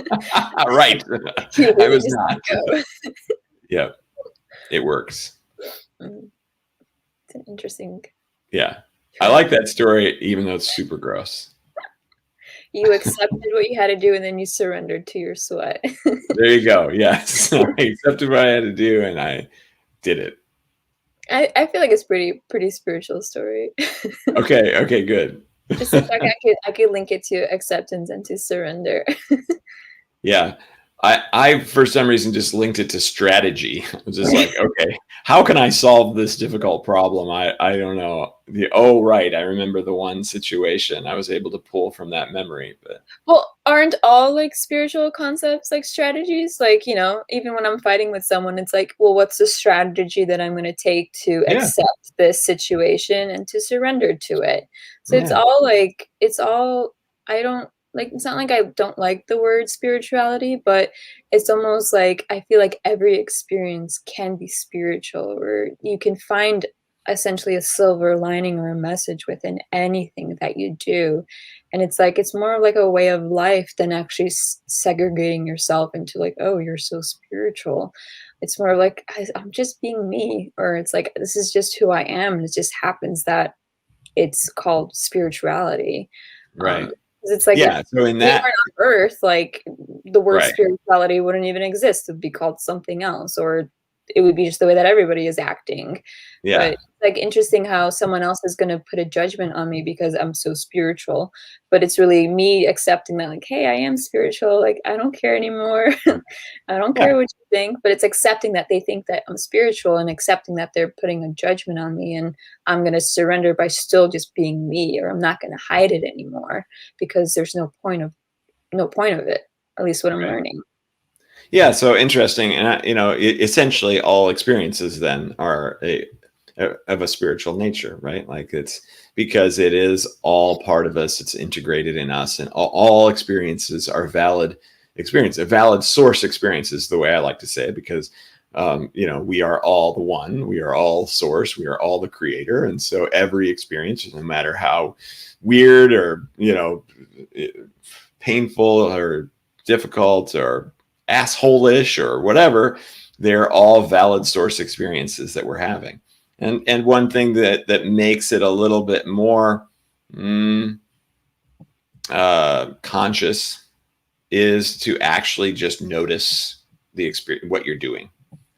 Right. Really I was not. Yeah. It works. It's an interesting. Yeah. I like that story, even though it's super gross. You accepted what you had to do, and then you surrendered to your sweat. There you go. Yes. I accepted what I had to do, and I did it. I feel like it's pretty spiritual story. Okay, good. Just the fact I could link it to acceptance and to surrender. Yeah. I for some reason just linked it to strategy. I was just like, okay, how can I solve this difficult problem? I don't know. Right. I remember the one situation I was able to pull from that memory. But well, aren't all like spiritual concepts like strategies? Like, even when I'm fighting with someone, it's like, well, what's the strategy that I'm going to take to accept this situation and to surrender to it? So it's all I don't like, it's not like I don't like the word spirituality, but it's almost like I feel like every experience can be spiritual, or you can find essentially a silver lining or a message within anything that you do. And it's like, it's more like a way of life than actually segregating yourself into like, oh, you're so spiritual. It's more like, I'm just being me, or it's like, this is just who I am. And it just happens that it's called spirituality. right. It's like, so in that on Earth, like the word spirituality wouldn't even exist. It would be called something else, or it would be just the way that everybody is acting. Yeah. But it's like interesting how someone else is going to put a judgment on me because I'm so spiritual, but it's really me accepting that, like, hey, I am spiritual. Like, I don't care anymore. I don't care what you think, but it's accepting that they think that I'm spiritual, and accepting that they're putting a judgment on me, and I'm going to surrender by still just being me, or I'm not going to hide it anymore, because there's no point of it, at least what I'm learning. Yeah, so interesting. And essentially all experiences then are of a spiritual nature, right? Like it's because it is all part of us, it's integrated in us, and all experiences are valid experience. A valid source experience is the way I like to say it, because we are all the one, we are all source, we are all the creator. And so every experience, no matter how weird or painful or difficult or asshole-ish or whatever, they're all valid source experiences that we're having. And one thing that makes it a little bit more conscious is to actually just notice the experience, what you're doing,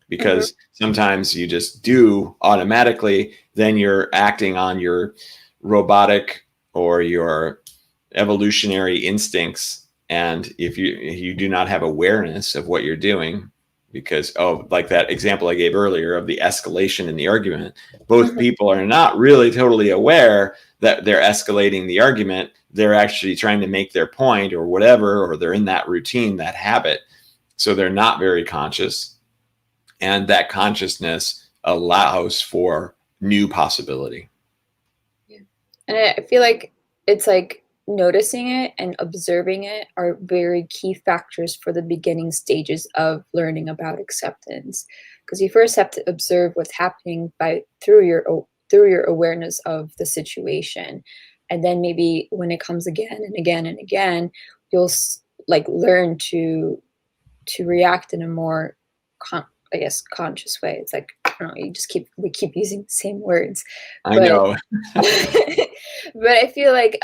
because sometimes you just do automatically, then you're acting on your robotic or your evolutionary instincts. And if you do not have awareness of what you're doing, because like that example I gave earlier of the escalation in the argument, both people are not really totally aware that they're escalating the argument. They're actually trying to make their point or whatever, or they're in that routine, that habit. So they're not very conscious. And that consciousness allows for new possibility. Yeah. And I feel like it's like noticing it and observing it are very key factors for the beginning stages of learning about acceptance. Because you first have to observe what's happening through your awareness of the situation, and then maybe when it comes again and again and again, you'll like learn to react in a more I guess conscious way. It's like, I don't know, we keep using the same words, I but know. but I feel like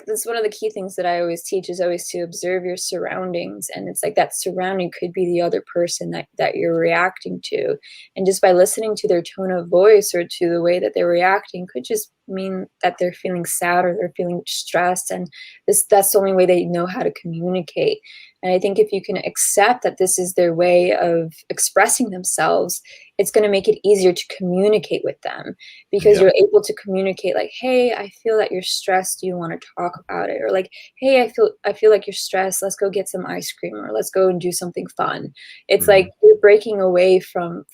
that's one of the key things that I always teach is always to observe your surroundings. And it's like that surrounding could be the other person that you're reacting to. And just by listening to their tone of voice or to the way that they're reacting could just mean that they're feeling sad or they're feeling stressed. And that's the only way they know how to communicate. And I think if you can accept that this is their way of expressing themselves, it's going to make it easier to communicate with them, because you're able to communicate like, hey, I feel that you're stressed. Do you want to talk about it? Or like, hey, I feel like you're stressed. Let's go get some ice cream, or let's go and do something fun. It's like you're breaking away from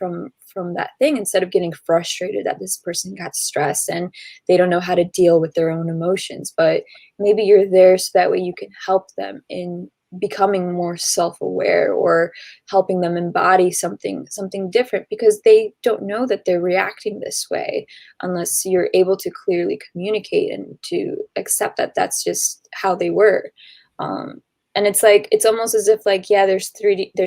that thing, instead of getting frustrated that this person got stressed and they don't know how to deal with their own emotions. But maybe you're there so that way you can help them in becoming more self-aware, or helping them embody something different, because they don't know that they're reacting this way unless you're able to clearly communicate and to accept that that's just how they were. And it's like, it's almost as if like, yeah, there's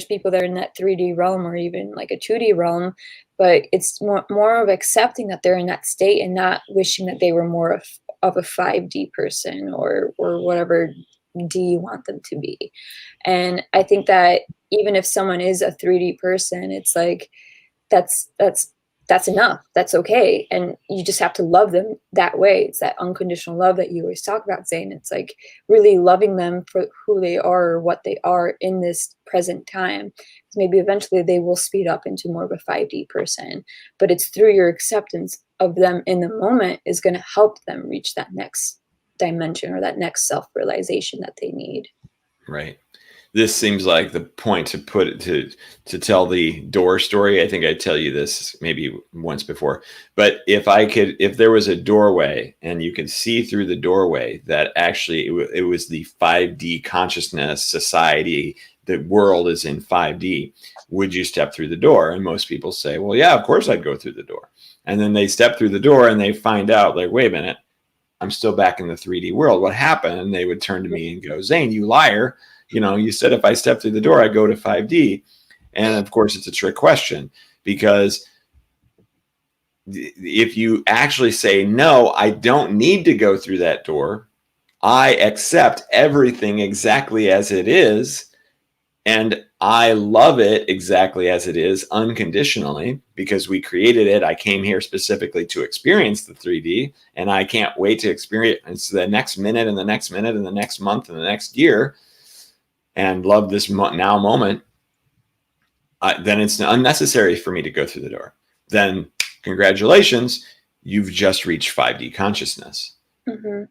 people that are in that 3D realm, or even like a 2D realm, but it's more of accepting that they're in that state and not wishing that they were more of a 5D person, or whatever do you want them to be. And I think that even if someone is a 3D person, it's like that's enough. That's okay. And you just have to love them that way. It's that unconditional love that you always talk about, Zane. It's like really loving them for who they are, or what they are in this present time. Maybe eventually they will speed up into more of a 5D person, but it's through your acceptance of them in the moment is going to help them reach that next dimension, or that next self-realization that they need. Right. This seems like the point to put it to tell the door story. I think I tell you this maybe once before, but if there was a doorway and you could see through the doorway that actually it was the 5D consciousness society, the world is in 5D, would you step through the door? And most people say, well, yeah, of course I'd go through the door. And then they step through the door and they find out like, wait a minute, I'm still back in the 3D world. What happened? And they would turn to me and go, Zane, you liar. You know, you said if I step through the door, I go to 5D. And of course, it's a trick question, because if you actually say, no, I don't need to go through that door, I accept everything exactly as it is, and I love it exactly as it is, unconditionally, because we created it. I came here specifically to experience the 3D, and I can't wait to experience the next minute and the next minute and the next month and the next year, and love this now moment. Then it's unnecessary for me to go through the door. Then congratulations, you've just reached 5D consciousness. Mm-hmm.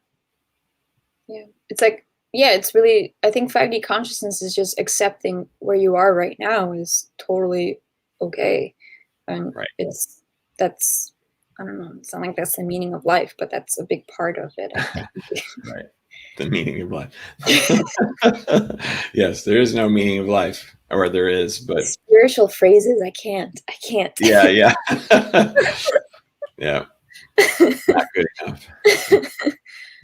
Yeah, it's like, yeah, it's really, I think 5D consciousness is just accepting where you are right now is totally okay. And that's, I don't know, it's not like that's the meaning of life, but that's a big part of it, I think. Right. The meaning of life. Yes, there is no meaning of life, or there is, but spiritual phrases, I can't. Yeah. Yeah. Not good enough.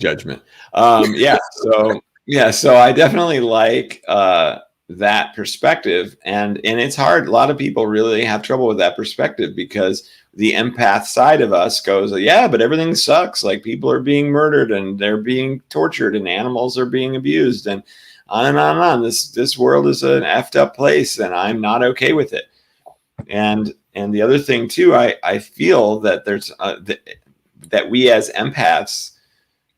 Judgment. So I definitely like that perspective, and it's hard. A lot of people really have trouble with that perspective, because the empath side of us goes, yeah, but everything sucks. Like, people are being murdered and they're being tortured and animals are being abused, and on and on and on. This world is an effed up place, and I'm not okay with it. And the other thing too, I feel that there's that we as empaths,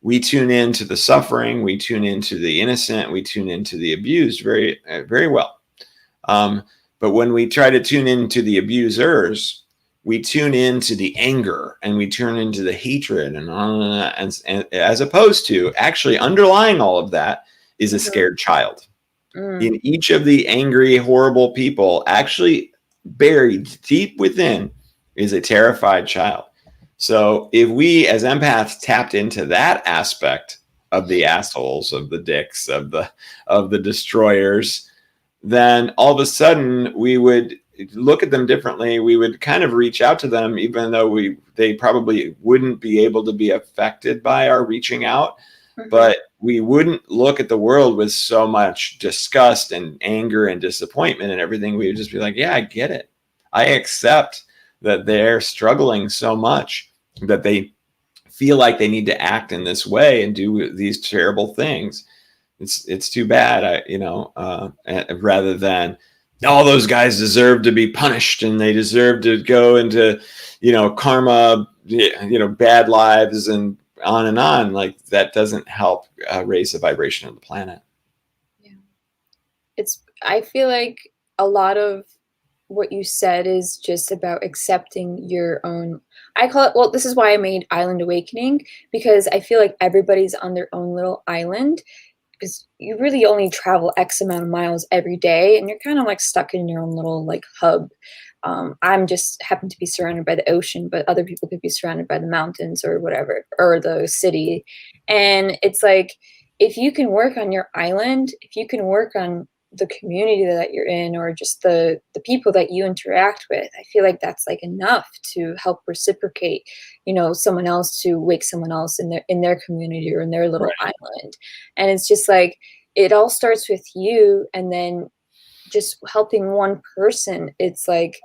we tune into the suffering, we tune into the innocent, we tune into the abused very, very well. But when we try to tune into the abusers, we tune into the anger and we turn into the hatred and as opposed to actually underlying all of that is a scared child. In each of the angry, horrible people, actually buried deep within is a terrified child. So if we as empaths tapped into that aspect of the assholes, of the dicks, of the destroyers, then all of a sudden we would look at them differently. We would kind of reach out to them, even though they probably wouldn't be able to be affected by our reaching out. But we wouldn't look at the world with so much disgust and anger and disappointment and everything. We would just be like, yeah, I get it. I accept that they're struggling so much that they feel like they need to act in this way and do these terrible things. It's too bad, rather than all those guys deserve to be punished and they deserve to go into, karma, bad lives and on. Like, that doesn't help raise the vibration of the planet. Yeah. I feel like a lot of what you said is just about accepting your own. I call it, well, this is why I made Island Awakening, because I feel like everybody's on their own little island, because you really only travel X amount of miles every day and you're kind of like stuck in your own little like hub. I'm just happen to be surrounded by the ocean, but other people could be surrounded by the mountains or whatever, or the city. And it's like, if you can work on your island, if you can work on the community that you're in, or just the people that you interact with, I feel like that's like enough to help reciprocate, someone else, to wake someone else in their community or in their little island. And it's just like, it all starts with you, and then just helping one person. It's like,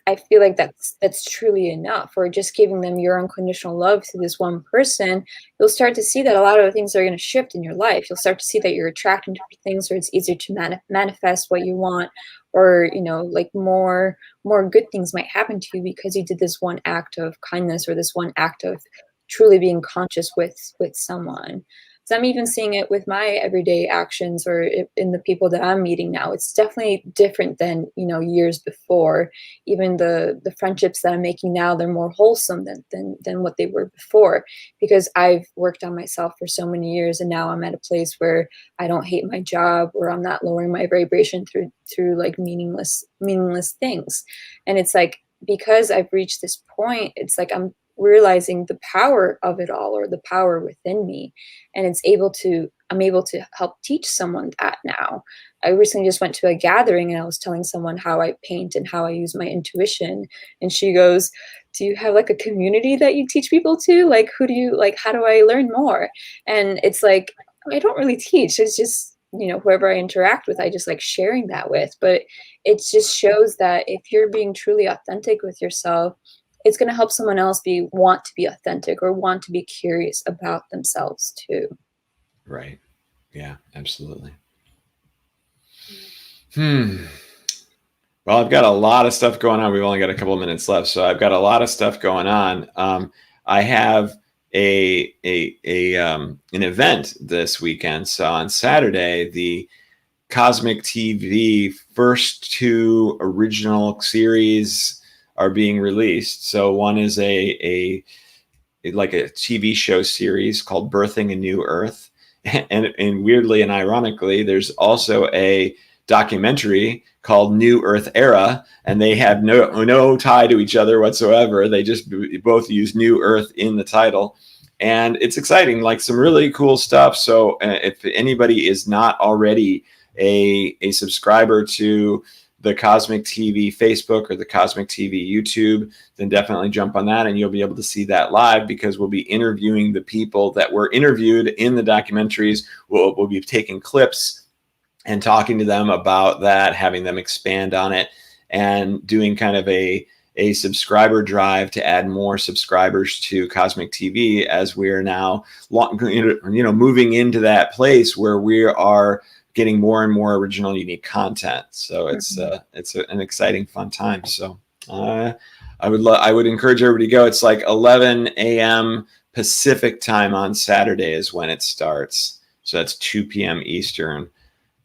I feel like that's truly enough. Or just giving them your unconditional love to this one person, you'll start to see that a lot of things are going to shift in your life. You'll start to see that you're attracting to things, or it's easier to manifest what you want, or like more good things might happen to you because you did this one act of kindness, or this one act of truly being conscious with someone. So I'm even seeing it with my everyday actions, or in the people that I'm meeting now. It's definitely different than, years before. Even the friendships that I'm making now, they're more wholesome than what they were before, because I've worked on myself for so many years, and now I'm at a place where I don't hate my job, or I'm not lowering my vibration through like meaningless things. And it's like, because I've reached this point, it's like I'm realizing the power of it all, or the power within me. And I'm able to help teach someone that now. I recently just went to a gathering, and I was telling someone how I paint and how I use my intuition. And she goes, do you have like a community that you teach people to? Like, how do I learn more? And it's like, I don't really teach. It's just, whoever I interact with, I just like sharing that with. But it just shows that if you're being truly authentic with yourself, it's going to help someone else want to be authentic, or want to be curious about themselves too. Right. Yeah, absolutely. Well, I've got a lot of stuff going on. We've only got a couple of minutes left, so I've got a lot of stuff going on. I have an event this weekend. So on Saturday, the Cosmic TV first 2 original series are being released. So one is a TV show series called Birthing a New Earth. And weirdly and ironically, there's also a documentary called New Earth Era, and they have no tie to each other whatsoever. They just both use New Earth in the title. And it's exciting, like some really cool stuff. So if anybody is not already a subscriber to the Cosmic TV Facebook or the Cosmic TV YouTube, then definitely jump on that, and you'll be able to see that live, because we'll be interviewing the people that were interviewed in the documentaries. We'll be taking clips and talking to them about that, having them expand on it, and doing kind of a subscriber drive to add more subscribers to Cosmic TV, as we are now moving into that place where we are getting more and more original, unique content. So it's an exciting, fun time. So I would encourage everybody to go. It's like 11 a.m. Pacific time on Saturday is when it starts. So that's 2 p.m. Eastern.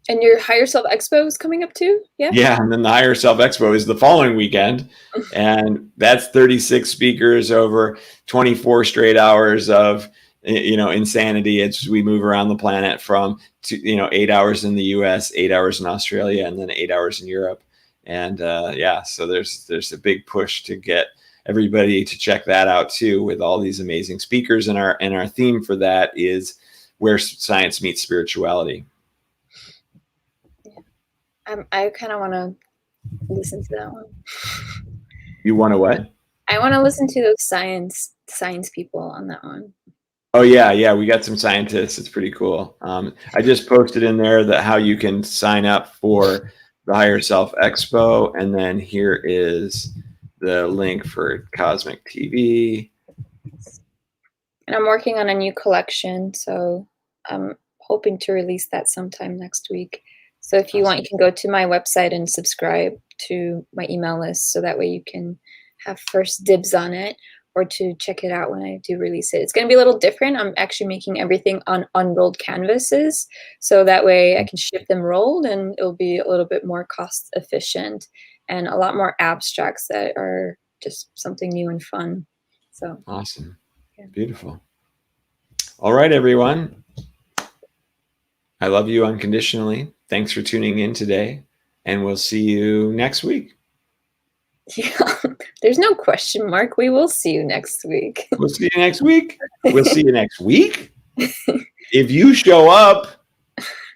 And your Higher Self Expo is coming up too? Yeah. Yeah, and then the Higher Self Expo is the following weekend, and that's 36 speakers over 24 straight hours of insanity as we move around the planet from 8 hours in the US, 8 hours in Australia, and then 8 hours in Europe. And so there's a big push to get everybody to check that out too, with all these amazing speakers. And our theme for that is where science meets spirituality. I kind of want to listen to that one. You want to what? I want to listen to those science people on that one. Oh yeah, we got some scientists. It's pretty cool. I just posted in there that how you can sign up for the Higher Self Expo, and then here is the link for Cosmic TV. And I'm working on a new collection, so I'm hoping to release that sometime next week. So if you want, you can go to my website and subscribe to my email list, so that way you can have first dibs on it, or to check it out when I do release it. It's going to be a little different. I'm actually making everything on unrolled canvases, so that way I can ship them rolled, and it'll be a little bit more cost efficient, and a lot more abstracts that are just something new and fun. So awesome. Yeah. Beautiful. All right, everyone. I love you unconditionally. Thanks for tuning in today, and we'll see you next week. Yeah, there's no question mark. We will see you next week. We'll see you next week. We'll see you next week. If you show up,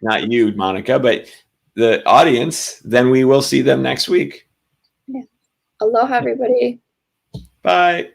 not you, Monica, but the audience, then we will see them next week. Yeah. Aloha, everybody. Bye.